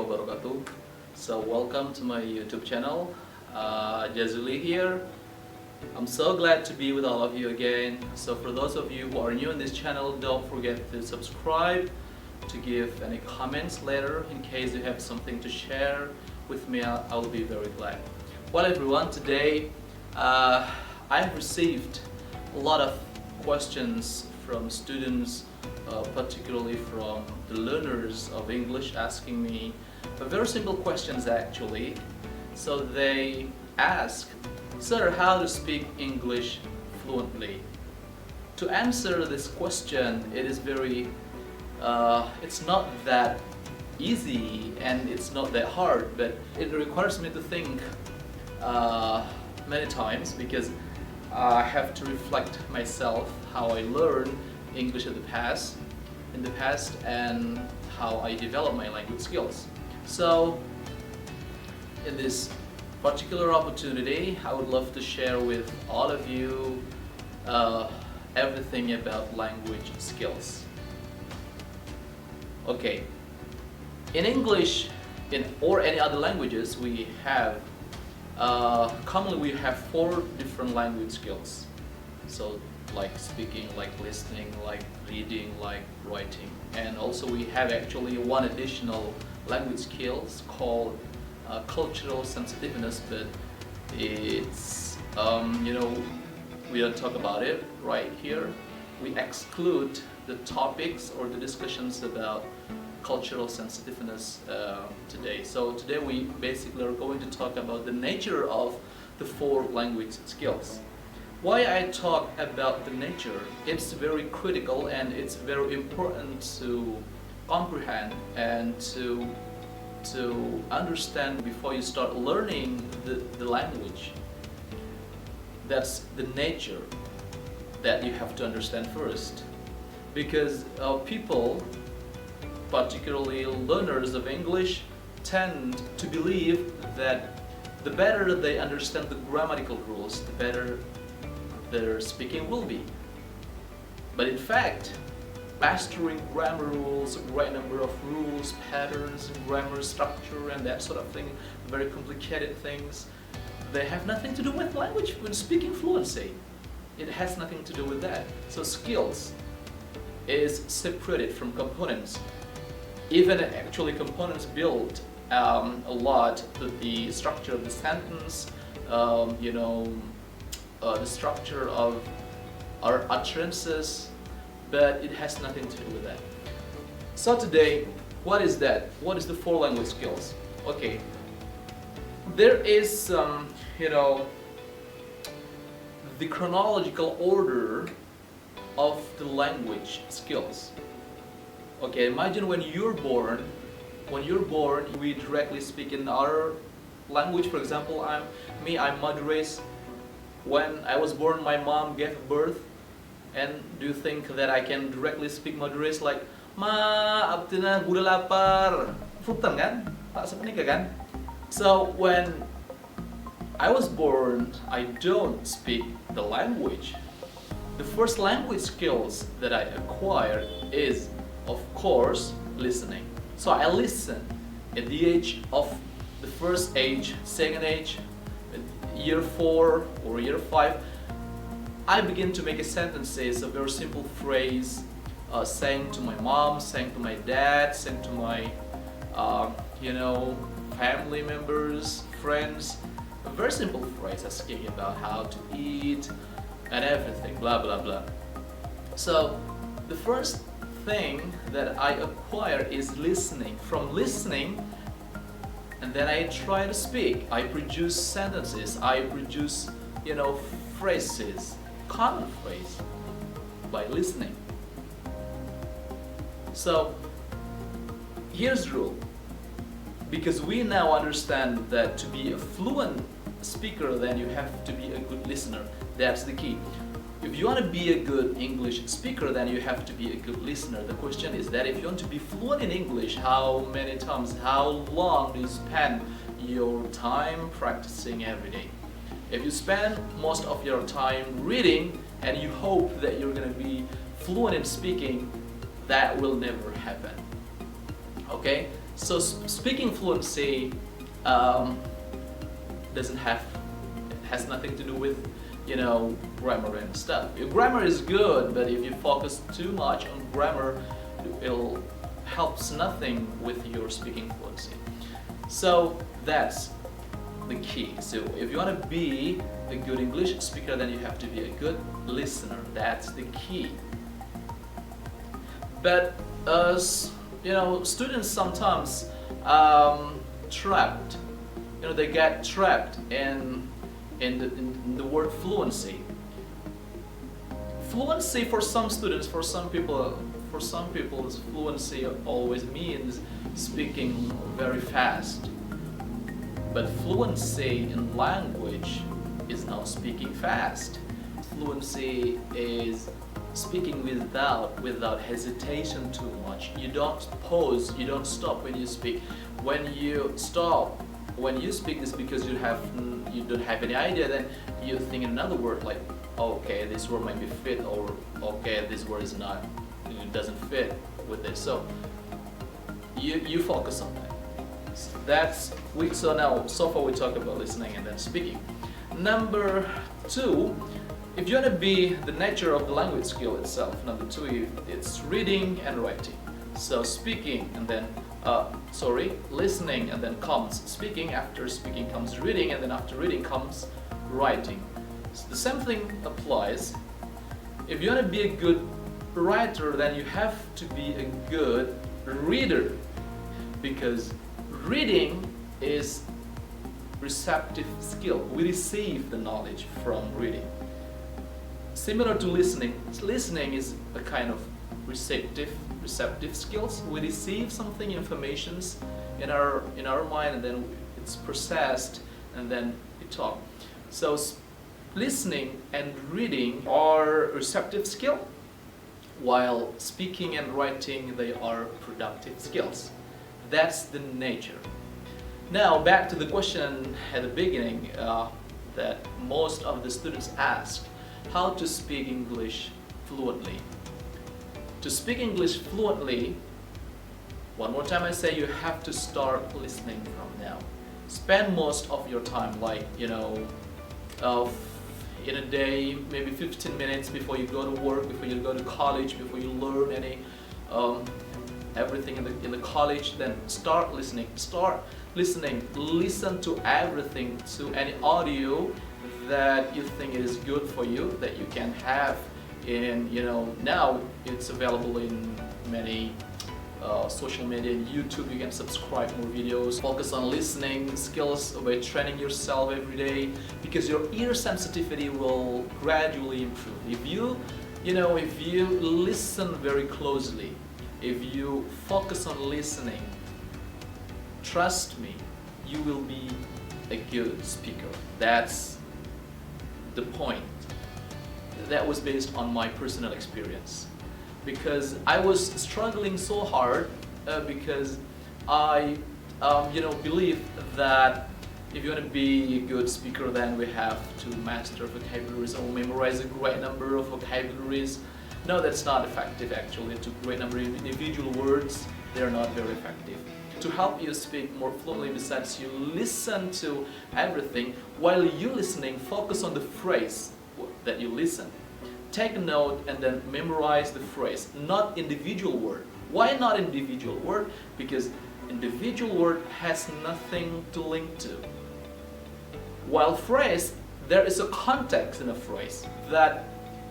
wabarakatuh. So welcome to my YouTube channel. Jazuli here. I'm so glad to be with all of you again. So for those of you who are new in this channel, don't forget to subscribe, to give any comments later in case you have something to share with me. I'll be very glad. Well everyone, today I have received a lot of questions from students, particularly from the learners of English, asking me very simple questions actually. So they ask, "Sir, how to speak English fluently?" To answer this question, it is it's not that easy and it's not that hard, but it requires me to think many times, because I have to reflect myself how I learned English in the past, and how I develop my language skills. So in this particular opportunity, I would love to share with all of you everything about language skills. Okay, in English, or any other languages, we have commonly we have 4 different language skills. So like speaking, like listening, like reading, like writing, and also we have actually one additional language skills called cultural sensitiveness, but it's we don't talk about it right here. We exclude the topics or the discussions about cultural sensitiveness today. So today we basically are going to talk about the nature of the 4 language skills. Why I talk about the nature? It's very critical and it's very important to comprehend and to understand before you start learning the language. That's the nature that you have to understand first, because people, particularly learners of English, tend to believe that the better they understand the grammatical rules, the better their speaking will be. But in fact, mastering grammar rules, a great number of rules, patterns, grammar structure, and that sort of thing, very complicated things, they have nothing to do with language when speaking fluency. It has nothing to do with that. So skills is separated from components. Even actually components build a lot to the structure of the sentence, the structure of our utterances, but it has nothing to do with that. So today, what is that? What is the 4 language skills? Okay, there is the chronological order of the language skills. Okay, imagine when you're born, we directly speak in our language. For example, I'm Madurese. When I was born, my mom gave birth, and do you think that I can directly speak Madurese like "Ma, abtina gula lapar"? Futan kan? Tak sepenika kan? So when I was born, I don't speak the language. The first language skills that I acquired is, of course, listening. So I listen at the age of the first age, second age, year 4 or year 5. I begin to make sentences, a very simple phrase, saying to my mom, saying to my dad, saying to my family members, friends, a very simple phrase asking about how to eat and everything, blah blah blah. So the first thing that I acquire is listening. From listening, and then I try to speak. I produce sentences, I produce phrases, common phrase, by listening. So here's the rule, because we now understand that to be a fluent speaker, then you have to be a good listener. That's the key. If you want to be a good English speaker, then you have to be a good listener. The question is that if you want to be fluent in English, how many times, how long do you spend your time practicing every day? If you spend most of your time reading and you hope that you're going to be fluent in speaking, that will never happen. Okay? So speaking fluency um, doesn't have, has nothing to do with, you know, grammar and stuff. Your grammar is good, but if you focus too much on grammar, it'll helps nothing with your speaking fluency. So that's the key. So if you want to be a good English speaker, then you have to be a good listener. That's the key. But as you know, students sometimes trapped. You know, they get trapped in the word fluency. Fluency for some students, for some people, fluency always means speaking very fast. But fluency in language is not speaking fast. Fluency is speaking without hesitation too much. You don't pause, you don't stop when you speak. When you stop, when you speak, is because you don't have any idea. Then you think another word like, okay, this word might be fit, or okay, this word is not, it doesn't fit with this. So you focus on that. So far we talked about listening and then speaking. Number two, if you want to be the nature of the language skill itself, number two, it's reading and writing. So speaking and then listening and then comes speaking. After speaking comes reading, and then after reading comes writing. So the same thing applies. If you want to be a good writer, then you have to be a good reader, because reading is receptive skill. We receive the knowledge from reading. Similar to listening, listening is a kind of receptive skills. We receive something, informations in our mind, and then it's processed, and then we talk. So listening and reading are receptive skill, while speaking and writing, they are productive skills. That's the nature. Now back to the question at the beginning that most of the students ask: how to speak English fluently. To speak English fluently, one more time I say, you have to start listening from now. Spend most of your time, like, you know, in a day, maybe 15 minutes before you go to work, before you go to college, before you learn everything in the college. Then start listening. Listen to everything, to any audio that you think is good for you, that you can have in, you know, now it's available in many social media. In YouTube, you can subscribe more videos. Focus on listening skills by training yourself every day, because your ear sensitivity will gradually improve. If you listen very closely, if you focus on listening, trust me, you will be a good speaker. That's the point. That was based on my personal experience, because I was struggling so hard because I believe that if you want to be a good speaker, then we have to master vocabularies or memorize a great number of vocabularies. No, that's not effective actually. To great number of individual words, they're not very effective. To help you speak more fluently, besides you listen to everything, while you listening, focus on the phrase that you listen. Take a note and then memorize the phrase, not individual word. Why not individual word? Because individual word has nothing to link to. While phrase, there is a context in a phrase that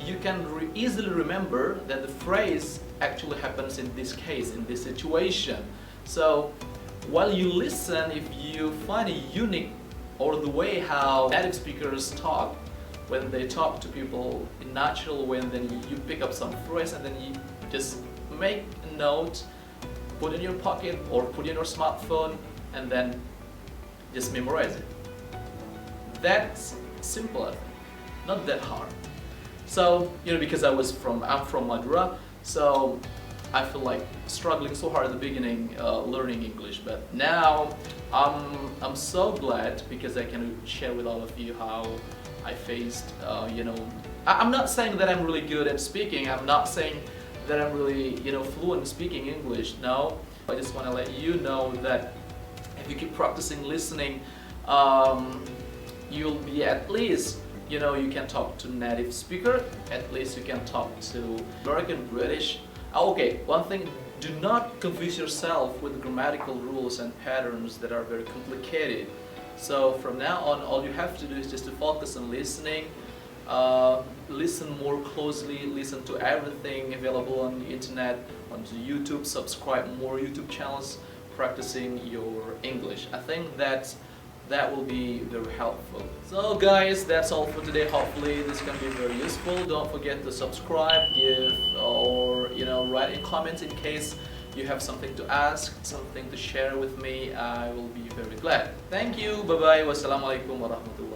you can easily remember that the phrase actually happens in this case, in this situation. So while you listen, if you find a unique, or the way how native speakers talk, when they talk to people in natural way, and then you pick up some phrase and then you just make a note, put in your pocket or put in your smartphone, and then just memorize it. That's simple, I think. Not that hard. So, because I'm from Madura, so I feel like struggling so hard at the beginning learning English, but now I'm so glad, because I can share with all of you how I faced, I'm not saying that I'm really good at speaking. I'm not saying that I'm really, fluent in speaking English. No, I just want to let you know that if you keep practicing listening, you'll be at least, you can talk to native speaker, at least you can talk to American, British. Okay, one thing, do not confuse yourself with grammatical rules and patterns that are very complicated. So from now on, all you have to do is just to focus on listening, listen more closely, listen to everything available on the internet, onto YouTube, subscribe more YouTube channels, practicing your English. I think that will be very helpful. So guys, that's all for today. Hopefully this can be very useful. Don't forget to subscribe, give, or write in comments in case you have something to ask, something to share with me. I will be very glad. Thank you. Bye bye. Wassalamualaikum warahmatullahi wabarakatuh.